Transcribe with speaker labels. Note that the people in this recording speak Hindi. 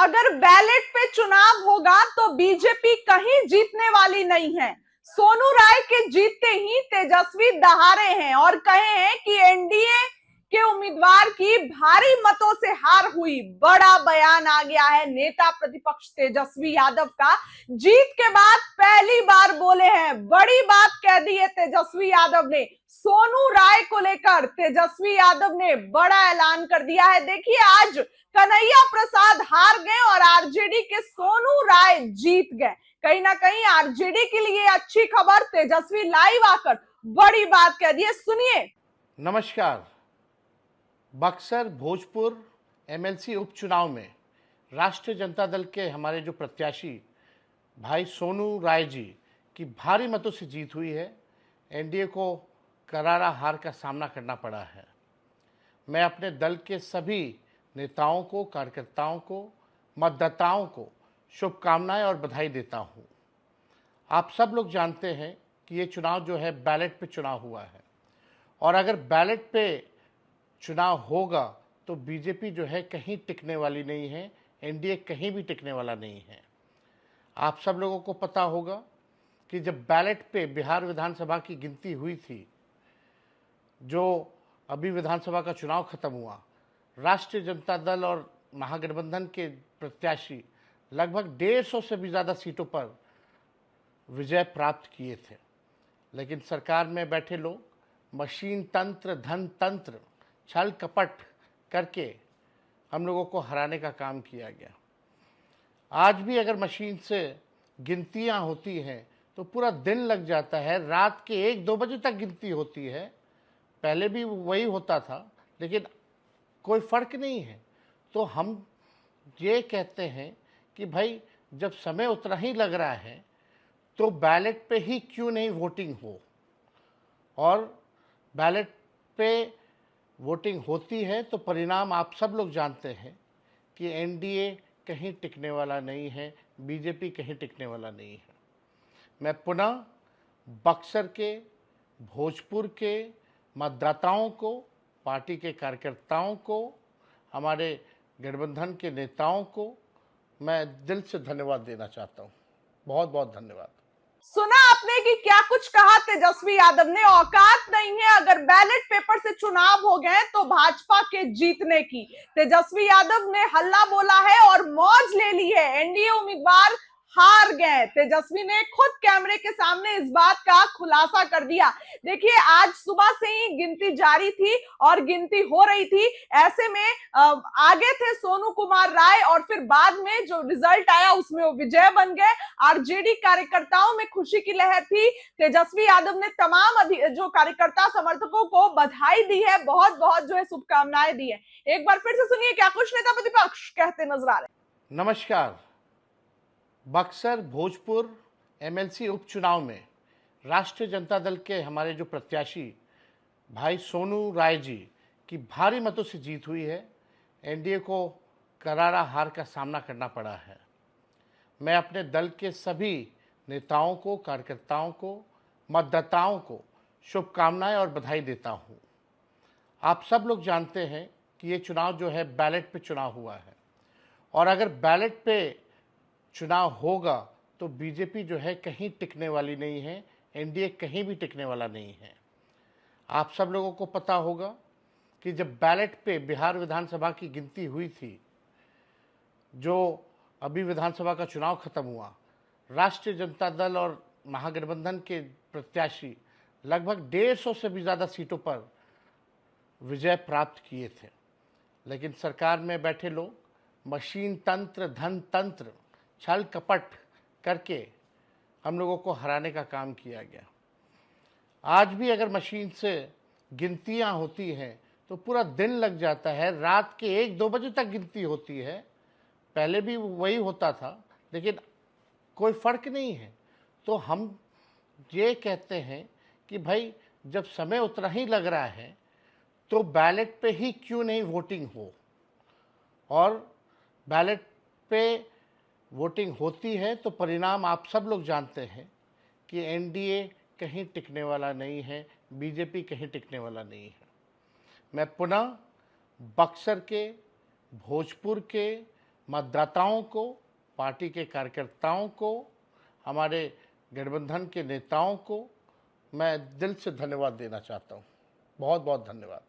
Speaker 1: अगर बैलेट पे चुनाव होगा तो बीजेपी कहीं जीतने वाली नहीं है। सोनू राय के जीतते ही तेजस्वी दहाड़े हैं और कहे हैं कि एनडीए के उम्मीदवार की भारी मतों से हार हुई। बड़ा बयान आ गया है नेता प्रतिपक्ष तेजस्वी यादव का। जीत के बाद पहली बार बोले हैं, बड़ी बात कह दी है तेजस्वी यादव ने। सोनू राय को लेकर तेजस्वी यादव ने बड़ा ऐलान कर दिया है। देखिए, आज कन्हैया प्रसाद हार गए और आरजेडी के सोनू राय जीत गए। कहीं ना कहीं आरजेडी के लिए अच्छी खबर, तेजस्वी लाइव आकर बड़ी बात कह दी है, सुनिए।
Speaker 2: नमस्कार। बक्सर भोजपुर एमएलसी उपचुनाव में राष्ट्रीय जनता दल के हमारे जो प्रत्याशी भाई सोनू राय जी की भारी मतों से जीत हुई है। एनडीए को करारा हार का सामना करना पड़ा है। मैं अपने दल के सभी नेताओं को, कार्यकर्ताओं को, मतदाताओं को शुभकामनाएं और बधाई देता हूं। आप सब लोग जानते हैं कि ये चुनाव जो है बैलेट पे चुनाव हुआ है और अगर बैलेट पे चुनाव होगा तो बीजेपी जो है कहीं टिकने वाली नहीं है, एनडीए कहीं भी टिकने वाला नहीं है। आप सब लोगों को पता होगा कि जब बैलेट पे बिहार विधानसभा की गिनती हुई थी, जो अभी विधानसभा का चुनाव खत्म हुआ, राष्ट्रीय जनता दल और महागठबंधन के प्रत्याशी लगभग 150 से भी ज़्यादा सीटों पर विजय प्राप्त किए थे। लेकिन सरकार में बैठे लोग मशीन तंत्र, धन तंत्र, छल कपट करके हम लोगों को हराने का काम किया गया। आज भी अगर मशीन से गिनतियां होती हैं तो पूरा दिन लग जाता है, रात के 1-2 बजे तक गिनती होती है। पहले भी वही होता था, लेकिन कोई फ़र्क नहीं है। तो हम ये कहते हैं कि भाई जब समय उतना ही लग रहा है तो बैलेट पे ही क्यों नहीं वोटिंग हो। और बैलेट पे वोटिंग होती है तो परिणाम आप सब लोग जानते हैं कि एनडीए कहीं टिकने वाला नहीं है, बीजेपी कहीं टिकने वाला नहीं है। मैं पुनः बक्सर के, भोजपुर के मतदाताओं को, पार्टी के कार्यकर्ताओं को, हमारे गठबंधन के नेताओं को मैं दिल से धन्यवाद देना चाहता हूँ। बहुत बहुत धन्यवाद।
Speaker 1: सुना आपने कि क्या कुछ कहा तेजस्वी यादव ने। औकात नहीं है अगर बैलेट पेपर से चुनाव हो गए तो भाजपा के जीतने की। तेजस्वी यादव ने हल्ला बोला है और मौज ले ली है। एनडीए उम्मीदवार हार गए। तेजस्वी ने खुद कैमरे के सामने इस बात का खुलासा कर दिया। देखिए, आज सुबह से ही गिनती जारी थी और गिनती हो रही थी। ऐसे में आगे थे सोनू कुमार राय और फिर बाद में जो रिजल्ट आया उसमें वो विजय बन गए। आरजेडी कार्यकर्ताओं में खुशी की लहर थी। तेजस्वी यादव ने तमाम जो कार्यकर्ता समर्थकों को बधाई दी है, बहुत बहुत जो है शुभकामनाएं दी है। एक बार फिर से सुनिए क्या कुछ नेता प्रतिपक्ष कहते नजर आ रहे।
Speaker 2: नमस्कार। बक्सर भोजपुर एमएलसी उपचुनाव में राष्ट्रीय जनता दल के हमारे जो प्रत्याशी भाई सोनू राय जी की भारी मतों से जीत हुई है। एनडीए को करारा हार का सामना करना पड़ा है। मैं अपने दल के सभी नेताओं को, कार्यकर्ताओं को, मतदाताओं को शुभकामनाएं और बधाई देता हूं। आप सब लोग जानते हैं कि ये चुनाव जो है बैलेट पे चुनाव हुआ है और अगर बैलेट पे चुनाव होगा तो बीजेपी जो है कहीं टिकने वाली नहीं है, एनडीए कहीं भी टिकने वाला नहीं है। आप सब लोगों को पता होगा कि जब बैलेट पे बिहार विधानसभा की गिनती हुई थी, जो अभी विधानसभा का चुनाव खत्म हुआ, राष्ट्रीय जनता दल और महागठबंधन के प्रत्याशी लगभग 150 से भी ज़्यादा सीटों पर विजय प्राप्त किए थे। लेकिन सरकार में बैठे लोग मशीन तंत्र, धन तंत्र, छल कपट करके हम लोगों को हराने का काम किया गया। आज भी अगर मशीन से गिनतियां होती हैं तो पूरा दिन लग जाता है, रात के 1-2 बजे तक गिनती होती है। पहले भी वही होता था, लेकिन कोई फ़र्क नहीं है। तो हम ये कहते हैं कि भाई जब समय उतना ही लग रहा है तो बैलेट पे ही क्यों नहीं वोटिंग हो। और बैलेट पे वोटिंग होती है तो परिणाम आप सब लोग जानते हैं कि एनडीए कहीं टिकने वाला नहीं है, बीजेपी कहीं टिकने वाला नहीं है। मैं पुनः बक्सर के, भोजपुर के मतदाताओं को, पार्टी के कार्यकर्ताओं को, हमारे गठबंधन के नेताओं को मैं दिल से धन्यवाद देना चाहता हूँ। बहुत बहुत धन्यवाद।